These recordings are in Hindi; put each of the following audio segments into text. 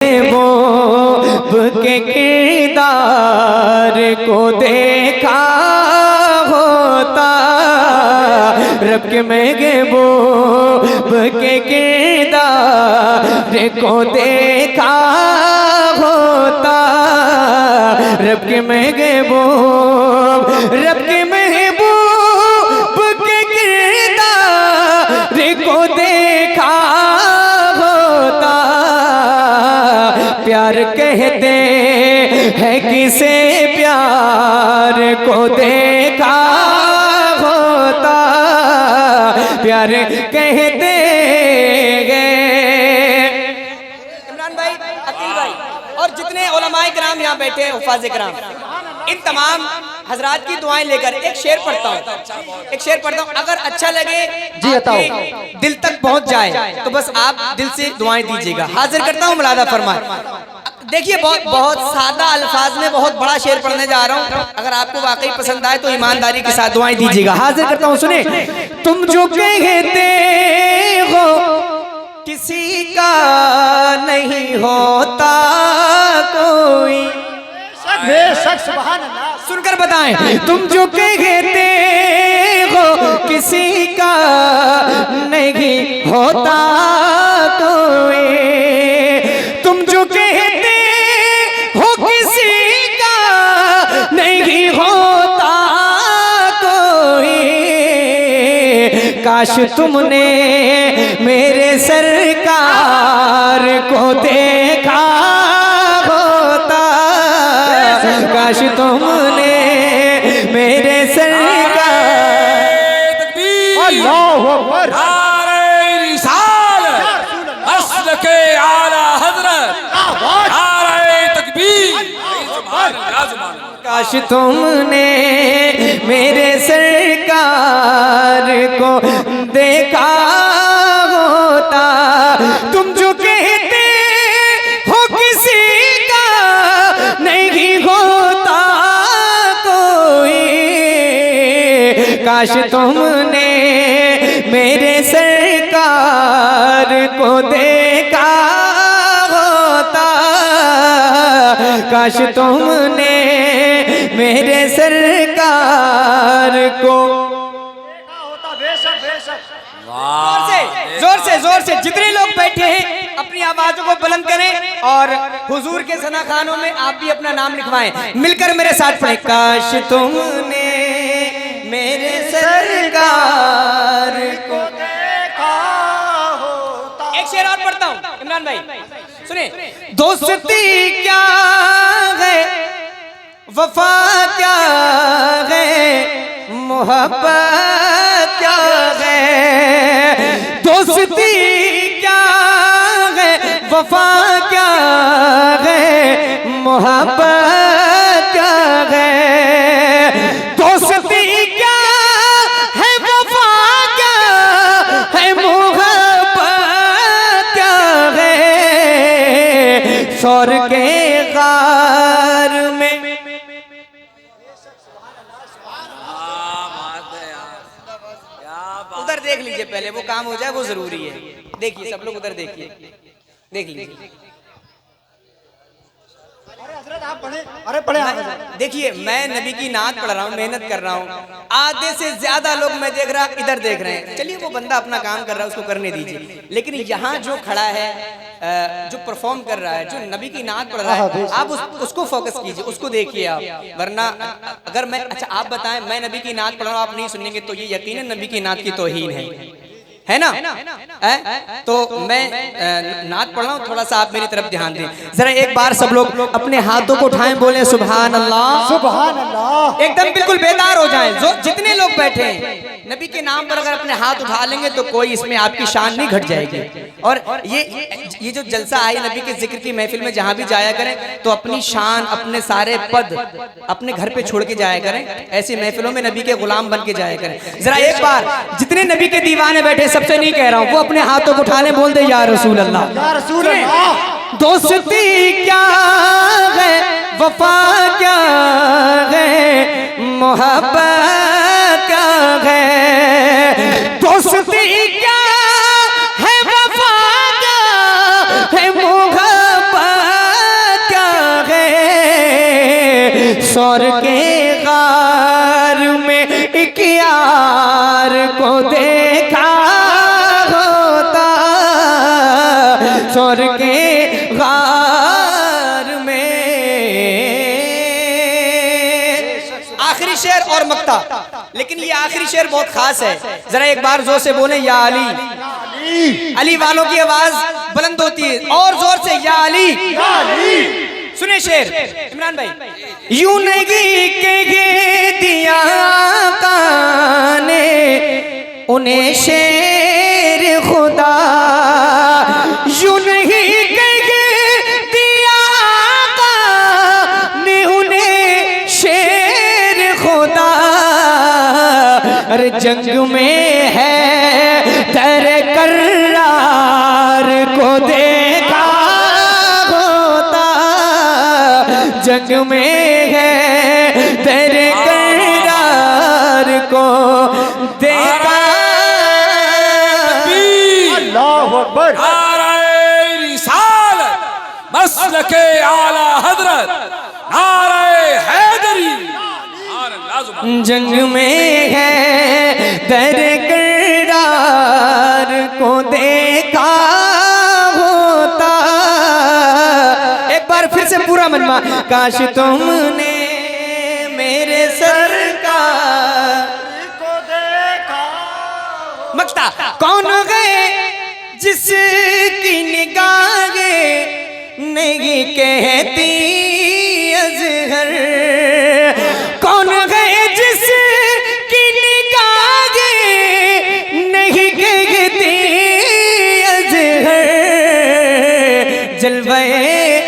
महबूब के किरदार को देखा होता, रब के महबूब के किरदार को देखा होता, रब के महबूब के किरदार को देखा होता। प्यार कहते हैं किसे प्यार को देखा होता, प्यार कहते हैं। इमरान भाई, अकील भाई और जितने उलमाए किराम यहाँ बैठे हैं, हुफ़ाज़ किराम, इन तमाम हजरात की दुआएं लेकर एक शेर पढ़ता हूँ, अगर अच्छा लगे जी दिल तक पहुँच जाए तो बस आप दिल से दुआएं दीजिएगा। हाजिर करता हूँ, मुलादा फरमाए। देखिए बहुत सादा अल्फाज में बहुत बड़ा शेर पढ़ने जा रहा हूँ, अगर आपको वाकई पसंद आए तो ईमानदारी के साथ दुआएं दीजिएगा। हाजिर करता हूँ, सुने। तुम जो कहते हो किसी का नहीं होता कोई, सुनकर बताएं। तुम जो कहते हो किसी का नहीं होता कोई, तुम जो कहते हो किसी का नहीं होता कोई, काश तुमने मेरे सरकार को देखा होता, काश तुमने मेरे सरकार। अल्लाहु अकबर, नारे रिसालत, अस्ल के आला हज़रत, नारे तकबीर। काश तुमने मेरे सरकार को देखा होता, तुम जो कहते हो किसी का नहीं होता कोई, काश तुमने मेरे सरकार को देखा होता, काश तुमने मेरे सरकार को जोर से जितने लोग बैठे हैं अपनी आवाजों को बुलंद करें और हुजूर के सना खानों में आप भी अपना नाम लिखवाएं। मिलकर मेरे साथ पढ़ें। काश तुमने मेरे सरकार को देखा होता। एक शेर और पढ़ता हूँ, इमरान भाई सुने। दोस्ती क्या है, वफा क्या है, मोहब्बत क्या है, दोस्ती क्या है, वफा क्या है, मोहब्बत क्या है, दोस्ती क्या है, वफा क्या है, मोहब्बत क्या है, शौर के गार में। उधर देख लीजिए, पहले वो काम हो जाए, वो जरूरी है। देखिए सब लोग उधर देखिए, देख लीजिए। अरे पढ़े। देखिए मैं नबी की नात पढ़ रहा हूँ, मेहनत कर रहा हूँ, आधे से ज्यादा लोग मैं देख रहा इधर देख रहे हैं। चलिए वो बंदा अपना काम कर रहा है, उसको करने दीजिए। लेकिन यहाँ जो खड़ा है, जो परफॉर्म कर रहा है, जो नबी की नात पढ़ रहा है, आप उसको फोकस कीजिए, उसको देखिए आप। वरना अगर मैं अच्छा आप बताएं मैं नबी की नात पढ़ रहा हूँ, आप नहीं सुनेंगे तो ये यकीनन नबी की नात की तौहीन है ना? तो मैं नात पढ़ रहा हूँ, थोड़ा सा आप मेरी तरफ ध्यान दें जरा। एक बार सब लोग अपने हाथों को उठाएं, बोले सुभान अल्लाह, सुभान अल्लाह, एकदम बिल्कुल बेदार हो जाएं। जो जितने लोग बैठे हैं नबी के नाम पर अगर अपने हाथ उठा लेंगे तो कोई इसमें आपकी शान नहीं घट जाएगी। और ये जो जलसा आई नबी के जिक्र की महफिल में, जहां भी जाया करें तो अपनी शान, अपने सारे पद अपने घर पे छोड़ के जाया करें। ऐसी महफिलों में नबी के गुलाम बन के जाया करें। जरा एक बार जितने नबी के दीवाने बैठे, सबसे नहीं कह रहा हूं, वो अपने हाथों को उठाने बोल दे या रसूल अल्लाह, या रसूल अल्लाह। दोस्ती क्या है, वफा क्या है, मोहब्बत क्या है, दोस्ती क्या है, वफा क्या है, मोहब्बत सौर के गार में एक यार को देखा होता, सौर के गार में। आखिरी शेर और मक्ता, लेकिन ये आखिरी शेर बहुत खास है, जरा एक बार जोर से बोले या अली। अली वालों की आवाज बुलंद होती है, और जोर से या अली। सुने शेर इमरान भाई। यूं नहीं के दिया काने उन्हें शेर खुदा, यूं नहीं के दिया काने उन्हें शेर खुदा। अरे जंग में है तेरे कर्रार को देखा होता, जंग में है तेरे कर्रार को देखा। अल्लाहु अकबर। नारे रिसालत, मसलके आला हजरत, नारे हैदरी, नारे लाजुम। जंग में है तेरे कर्रार को देखा होता। एक बार फिर से पूरा मजमा। काश तुमने मेरे सरकार को देखा। मक्ता। कौन गए जिसकी निगाहें नहीं कहती अज़हर, कौन गए जिसकी निगाहें नहीं कहती अज़हर। जलवे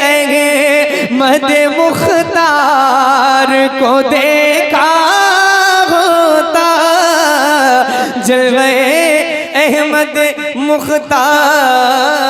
अहमद मुख्तार को देखा होता, जलवे अहमद मुख्तार